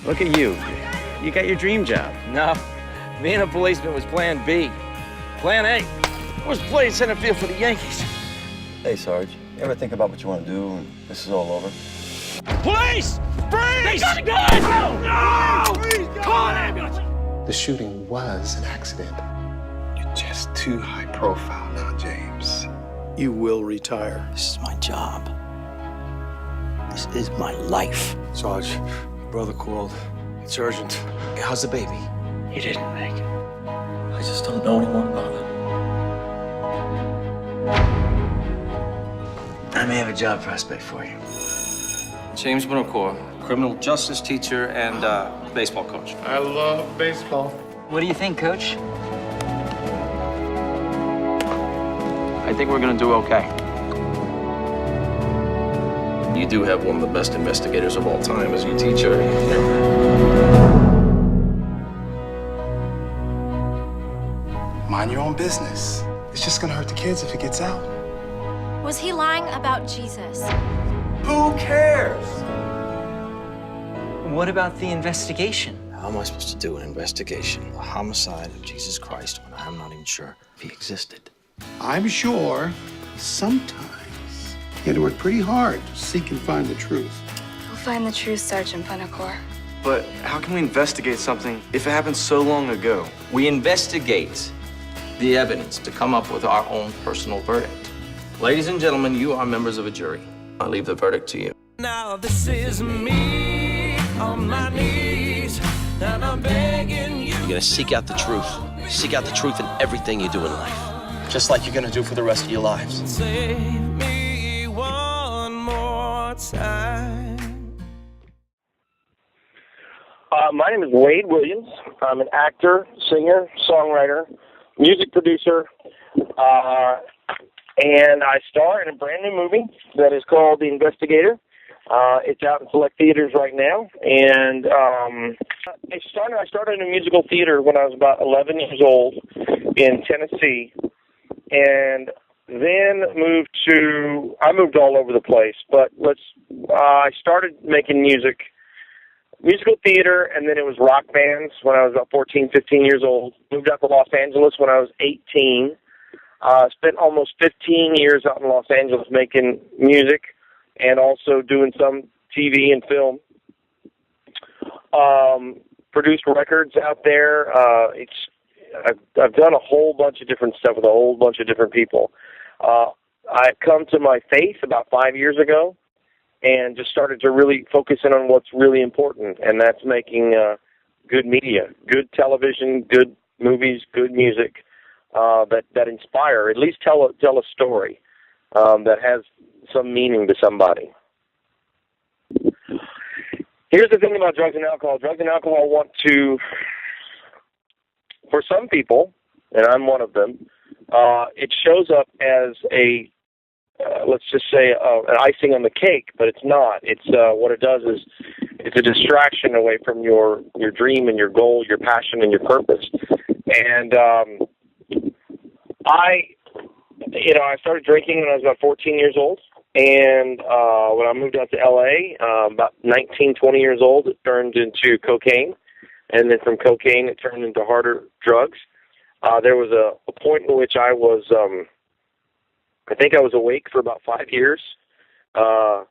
Look at you. You got your dream job. No, being a policeman was plan B. Plan A was playing center field for the Yankees. Hey, Sarge, you ever think about what you want to do when this is all over? Police! Freeze! They got a gun! No! Freeze! Call an ambulance! The shooting was an accident. You're just too high profile now, James. You will retire. This is my job. This is my life. Sarge, your brother called. It's urgent. How's the baby? He didn't make it. I just don't know anymore about it. I may have a job prospect for you. James Bunocore, criminal justice teacher and baseball coach. I love baseball. What do you think, Coach? I think we're gonna do okay. You do have one of the best investigators of all time as your teacher. Mind your own business. It's just gonna hurt the kids if it gets out. Was he lying about Jesus? Who cares? What about the investigation? How am I supposed to do an investigation? A homicide of Jesus Christ when I'm not even sure if he existed. I'm sure sometimes you had to work pretty hard to seek and find the truth. We'll find the truth, Sergeant Bunocore. But how can we investigate something if it happened so long ago? We investigate the evidence to come up with our own personal verdict. Ladies and gentlemen, you are members of a jury. I leave the verdict to you. Now this is me on my knees, and I'm begging you. You're gonna seek out the truth. Seek out the truth in everything you do in life. Just like you're gonna do for the rest of your lives. Save me one more time. My name is Wade Williams. I'm an actor, singer, songwriter, music producer, and I star in a brand new movie that is called The Investigator. It's out in select theaters right now, and I started in musical theater when I was about 11 years old in Tennessee, and then I moved all over the place, but I started making musical theater, and then it was rock bands when I was about 14, 15 years old. Moved out to Los Angeles when I was 18. Spent almost 15 years out in Los Angeles making music and also doing some TV and film. Produced records out there. I've done a whole bunch of different stuff with a whole bunch of different people. I come to my faith about 5 years ago and just started to really focus in on what's really important, and that's making good media, good television, good movies, good music. That inspire, at least tell a story that has some meaning to somebody. Here's the thing about drugs and alcohol. Drugs and alcohol for some people, and I'm one of them, it shows up as let's just say an icing on the cake, but it's not. It's what it does is it's a distraction away from your dream and your goal, your passion and your purpose. And I started drinking when I was about 14 years old, and when I moved out to L.A., about 19, 20 years old, it turned into cocaine, and then from cocaine it turned into harder drugs. There was a point in which I was, I think I was awake for about 5 years. I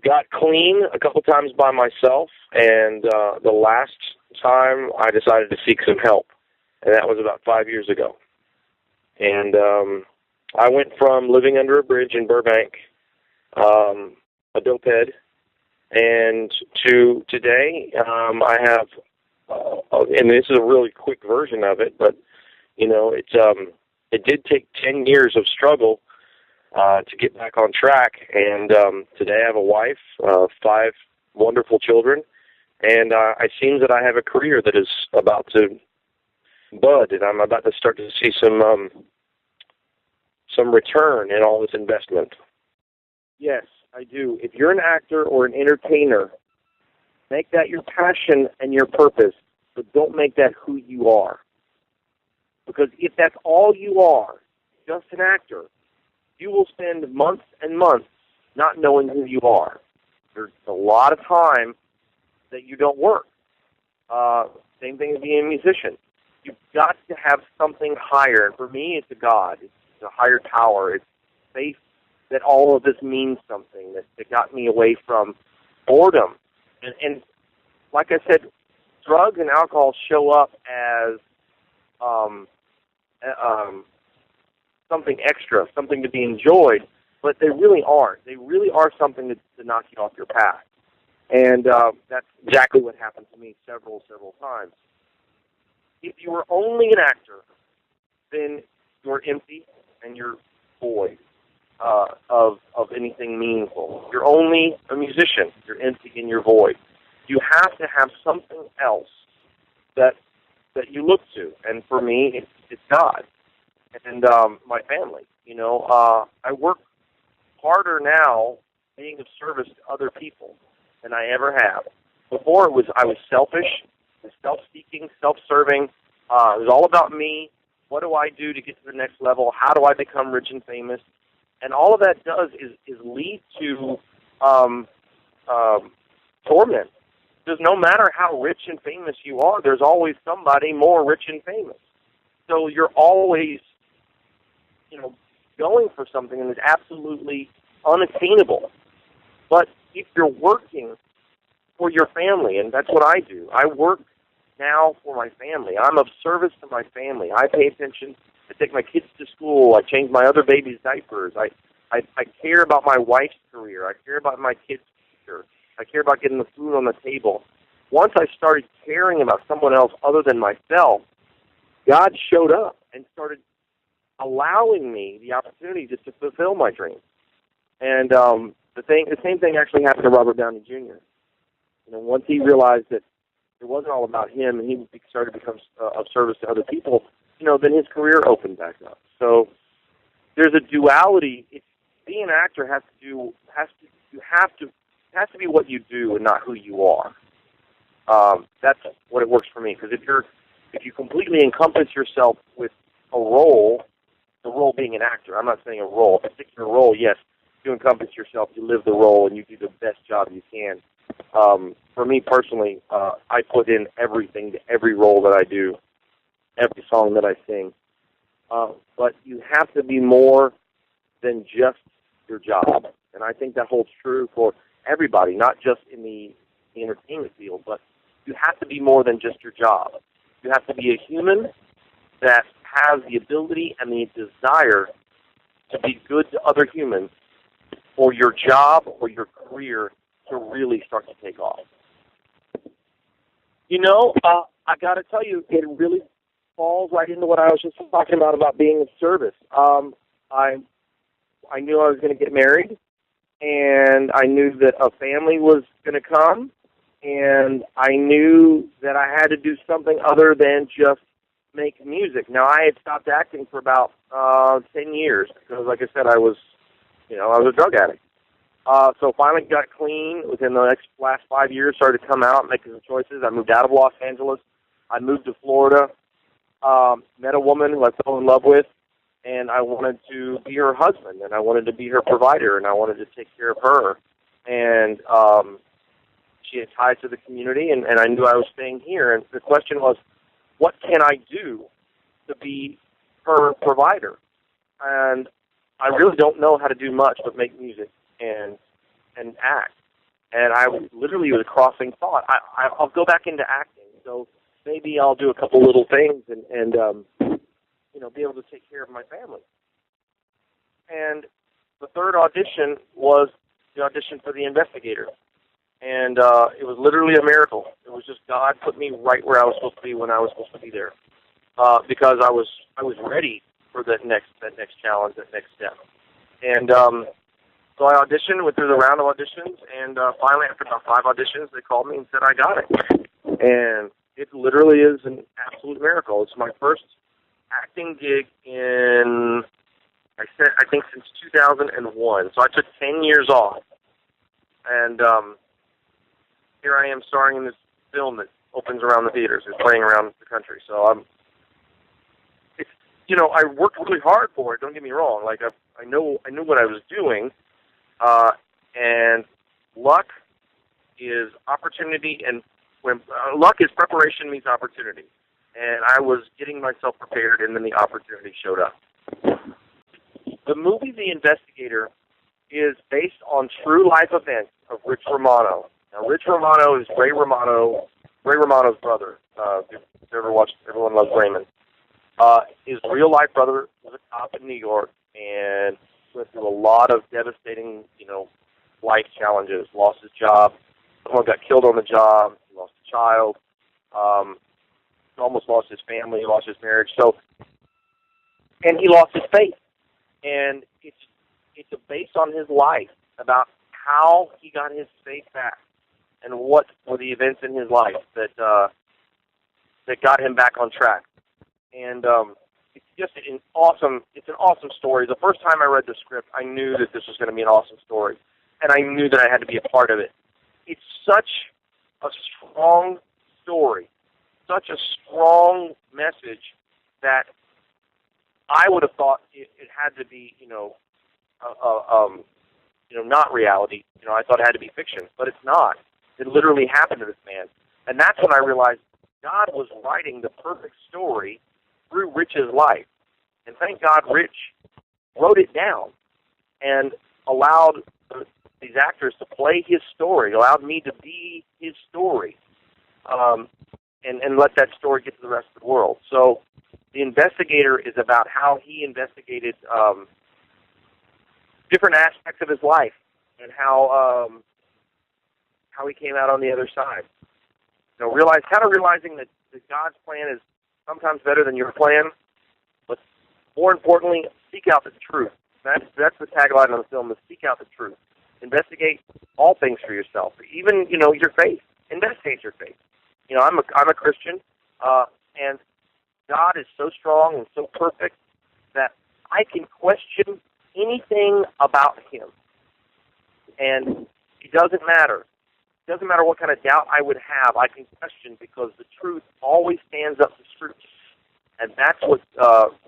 got clean a couple times by myself, and the last time I decided to seek some help, and that was about 5 years ago. And I went from living under a bridge in Burbank, a dope head, and to today I have, and this is a really quick version of it, but it did take 10 years of struggle to get back on track, and today I have a wife, 5 wonderful children, and it seems that I have a career that is about to bud, and I'm about to start to see some return in all this investment. Yes, I do. If you're an actor or an entertainer, make that your passion and your purpose, but don't make that who you are. Because if that's all you are, just an actor, you will spend months and months not knowing who you are. There's a lot of time that you don't work. Same thing as being a musician. You've got to have something higher. And for me, it's a God. It's a higher power. It's faith that all of this means something, that got me away from boredom. And like I said, drugs and alcohol show up as something extra, something to be enjoyed, but they really aren't. They really are something to knock you off your path. And that's exactly what happened to me several times. If you were only an actor, then you're empty and you're void of anything meaningful. You're only a musician. You're empty and you're void. You have to have something else that you look to. And for me, it's God and my family. You know, I work harder now being of service to other people than I ever have. Before I was selfish, self-seeking, self-serving. It was all about me. What do I do to get to the next level? How do I become rich and famous? And all of that does is lead to torment. Because no matter how rich and famous you are, there's always somebody more rich and famous. So you're always, going for something that is absolutely unattainable. But if you're working for your family, and that's what I do, I work now for my family. I'm of service to my family. I pay attention. I take my kids to school. I change my other baby's diapers. I care about my wife's career. I care about my kids' future. I care about getting the food on the table. Once I started caring about someone else other than myself, God showed up and started allowing me the opportunity to fulfill my dreams. And the same thing actually happened to Robert Downey Jr. Once he realized that it wasn't all about him and he started to become of service to other people, then his career opened back up. So there's a duality. Being an actor has to be what you do and not who you are. That's what it works for me. Because if you completely encompass yourself with a role, the role being an actor, I'm not saying a role, a particular role, yes, you encompass yourself, you live the role, and you do the best job you can. For me personally, I put in everything to every role that I do, every song that I sing. But you have to be more than just your job. And I think that holds true for everybody, not just in the entertainment field, but you have to be more than just your job. You have to be a human that has the ability and the desire to be good to other humans for your job or your career to really start to take off. I got to tell you, it really falls right into what I was just talking about being of service. I knew I was going to get married, and I knew that a family was going to come, and I knew that I had to do something other than just make music. Now, I had stopped acting for about 10 years because, like I said, I was a drug addict. So finally got clean. Within the last 5 years, started to come out, making some choices. I moved out of Los Angeles. I moved to Florida, met a woman who I fell in love with, and I wanted to be her husband, and I wanted to be her provider, and I wanted to take care of her. And she had ties to the community, and I knew I was staying here. And the question was, what can I do to be her provider? And I really don't know how to do much but make music and act. And I literally was a crossing thought. I'll go back into acting, so maybe I'll do a couple little things and be able to take care of my family. And the third audition was the audition for The Investigator. And it was literally a miracle. It was just God put me right where I was supposed to be when I was supposed to be there, because I was ready for that next challenge, that next step. And so I auditioned, went through the round of auditions, and finally, after about 5 auditions, they called me and said I got it. And it literally is an absolute miracle. It's my first acting gig in, I think, since 2001. So I took 10 years off, and here I am starring in this film that opens around the theaters. It's playing around the country. So I worked really hard for it. Don't get me wrong. Like I knew what I was doing, and luck is opportunity, and when luck is preparation meets opportunity. And I was getting myself prepared, and then the opportunity showed up. The movie The Investigator is based on true life events of Rich Romano. Now, Rich Romano is Ray Romano's brother. If you ever watched Everyone Loves Raymond. His real life brother was a cop in New York and went through a lot of devastating, life challenges. Lost his job. Someone got killed on the job. He lost a child. Almost lost his family. He lost his marriage. And he lost his faith. And it's based on his life about how he got his faith back and what were the events in his life that got him back on track. And it's just an awesome story. The first time I read the script, I knew that this was going to be an awesome story, and I knew that I had to be a part of it. It's such a strong story, such a strong message that I would have thought it had to be, not reality. I thought it had to be fiction, but it's not. It literally happened to this man, and that's when I realized God was writing the perfect story through Rich's life. And thank God Rich wrote it down and allowed these actors to play his story, allowed me to be his story, and let that story get to the rest of the world. So The Investigator is about how he investigated different aspects of his life and how he came out on the other side. Realizing that God's plan is sometimes better than your plan, but more importantly, seek out the truth. That's the tagline of the film: is seek out the truth. Investigate all things for yourself, even your faith. Investigate your faith. I'm a Christian, and God is so strong and so perfect that I can question anything about Him, and it doesn't matter. It doesn't matter what kind of doubt I would have. I can question because the truth always stands up to scrutiny. And that's what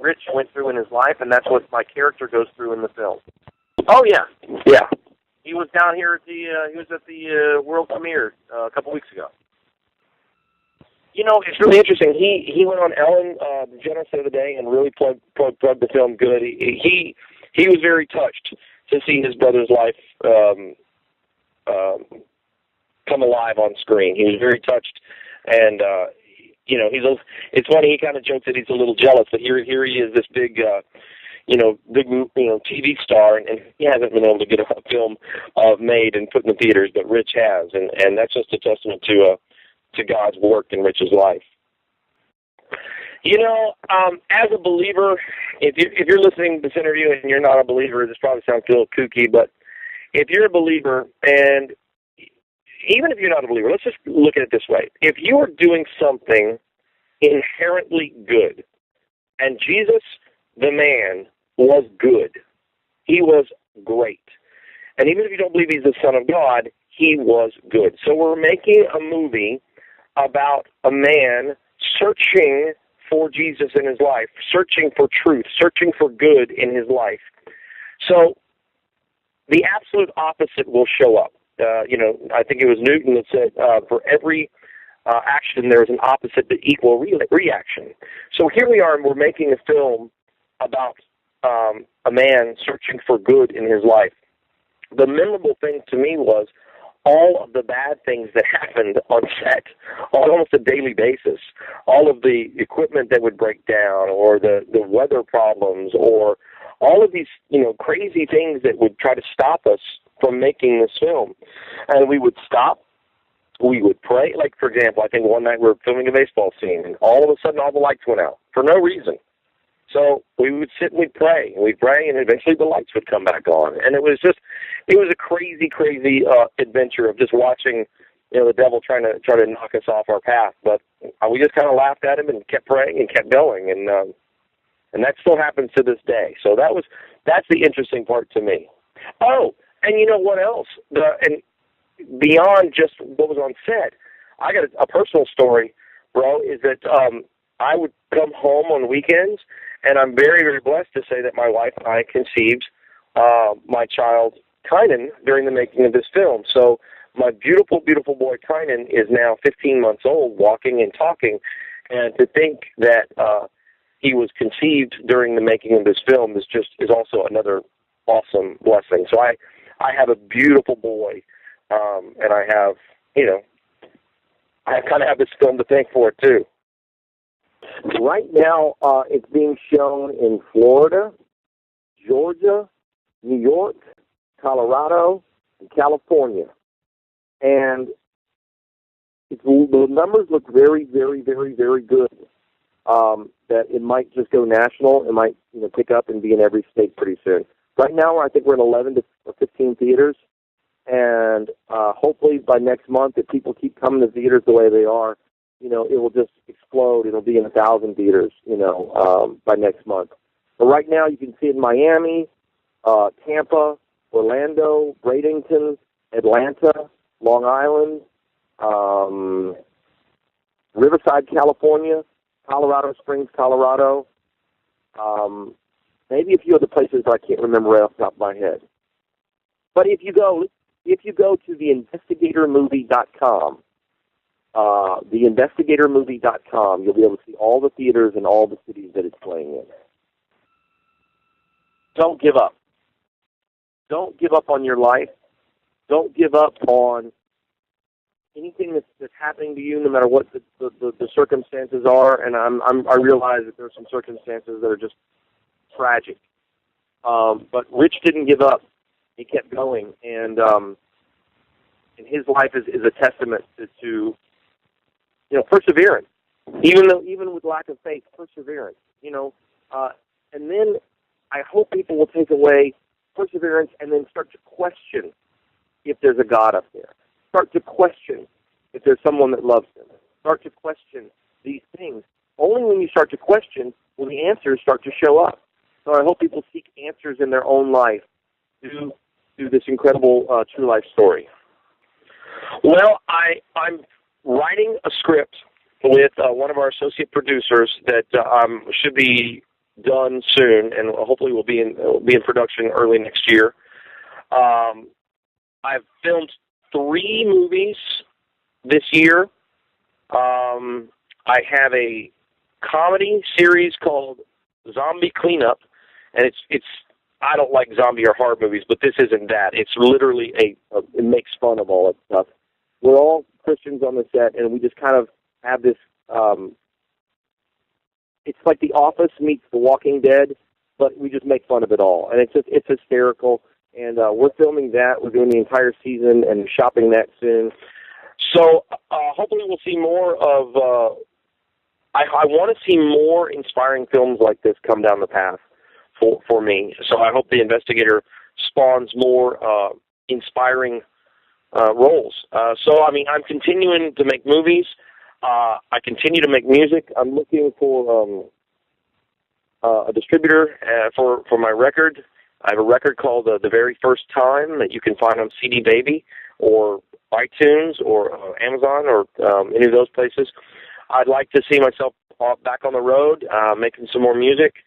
Rich went through in his life, and that's what my character goes through in the film. Oh yeah. He was down here at the world premiere a couple weeks ago. It's really interesting. He went on Ellen DeGeneres the other day and really plugged the film good. He was very touched to see his brother's life come alive on screen. He was very touched, and it's funny. He kind of jokes that he's a little jealous, but here he is, this big TV star, and he hasn't been able to get a film made and put in the theaters, but Rich has, and that's just a testament to God's work in Rich's life. As a believer, if you're listening to this interview and you're not a believer, this probably sounds a little kooky, but if you're a believer, and even if you're not a believer, let's just look at it this way. If you are doing something inherently good, and Jesus, the man, was good, he was great, and even if you don't believe he's the Son of God, he was good. So we're making a movie about a man searching for Jesus in his life, searching for truth, searching for good in his life. So the absolute opposite will show up. I think it was Newton that said, for every action, there is an opposite but equal reaction. So here we are, and we're making a film about a man searching for good in his life. The memorable thing to me was all of the bad things that happened on set on almost a daily basis, all of the equipment that would break down, or the weather problems, or all of these crazy things that would try to stop us from making this film. And we would stop, we would pray. Like, for example, I think one night we were filming a baseball scene, and all of a sudden all the lights went out for no reason. So we would sit and we'd pray, and eventually the lights would come back on. And it was a crazy, crazy adventure of just watching, the devil trying to knock us off our path. But we just kind of laughed at him and kept praying and kept going, and that still happens to this day. So that's the interesting part to me. Oh, and you know what else? And beyond just what was on set, I got a personal story, bro, is that I would come home on weekends, and I'm very, very blessed to say that my wife and I conceived my child, Kynan, during the making of this film. So my beautiful, beautiful boy Tynan is now 15 months old, walking and talking, and to think that he was conceived during the making of this film is also another awesome blessing. So I have a beautiful boy, and I have, I kind of have this film to thank for it too. Right now, it's being shown in Florida, Georgia, New York, Colorado, and California. And the numbers look very, very, very, very good. That it might just go national. It might pick up and be in every state pretty soon. Right now, I think we're in 11 to 15 theaters. And hopefully by next month, if people keep coming to theaters the way they are, it will just explode. It'll be in 1,000 theaters, by next month. But right now, you can see it in Miami, Tampa, Orlando, Bradenton, Atlanta, Long Island, Riverside, California, Colorado Springs, Colorado, maybe a few other places that I can't remember right off the top of my head. But if you go to theinvestigatormovie.com, theinvestigatormovie.com, you'll be able to see all the theaters and all the cities that it's playing in. Don't give up. Don't give up on your life. Don't give up on anything that's happening to you, no matter what the circumstances are. And I realize that there are some circumstances that are just tragic. But Rich didn't give up. He kept going, and his life is a testament to perseverance. Even with lack of faith, perseverance. And then I hope people will take away perseverance and then start to question if there's a God up there. Start to question if there's someone that loves them. Start to question these things. Only when you start to question will the answers start to show up. So I hope people seek answers in their own life through this incredible true life story. Well, I'm writing a script with one of our associate producers that should be done soon, and hopefully will be in production early next year. I've filmed 3 movies this year. I have a comedy series called Zombie Cleanup, and it's I don't like zombie or horror movies, but this isn't that. It's literally it makes fun of all that stuff. We're all Christians on the set, and we just kind of have this. It's like The Office meets The Walking Dead, but we just make fun of it all, and it's hysterical. And we're filming that. We're doing the entire season and shopping that soon. So hopefully we'll see more of. I want to see more inspiring films like this come down the path for me. So I hope The Investigator spawns more inspiring roles. So I mean, I'm continuing to make movies. I continue to make music. I'm looking for a distributor for my record. I have a record called The Very First Time that you can find on CD Baby or iTunes or Amazon or any of those places. I'd like to see myself back on the road, making some more music,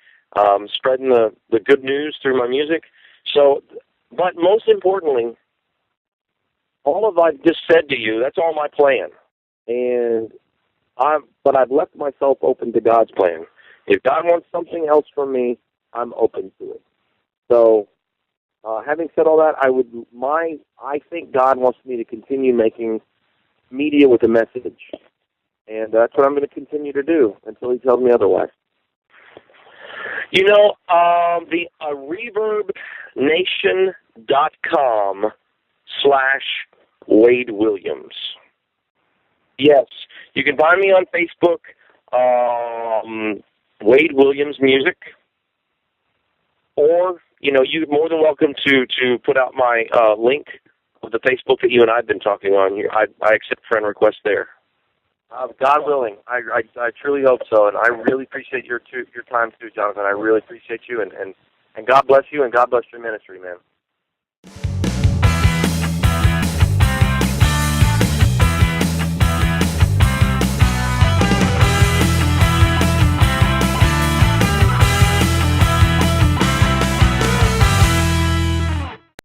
spreading the good news through my music. So, but most importantly, all of I've just said to you, that's all my plan. And but I've left myself open to God's plan. If God wants something else from me, I'm open to it. So, having said all that, I think God wants me to continue making media with a message, and that's what I'm going to continue to do until He tells me otherwise. The ReverbNation.com/Wade Williams. Yes, you can find me on Facebook, Wade Williams Music, or you're more than welcome to put out my link of the Facebook that you and I have been talking on here. I accept friend requests there. God willing, I truly hope so, and I really appreciate your time too, Jonathan. I really appreciate you, and God bless you, and God bless your ministry, man.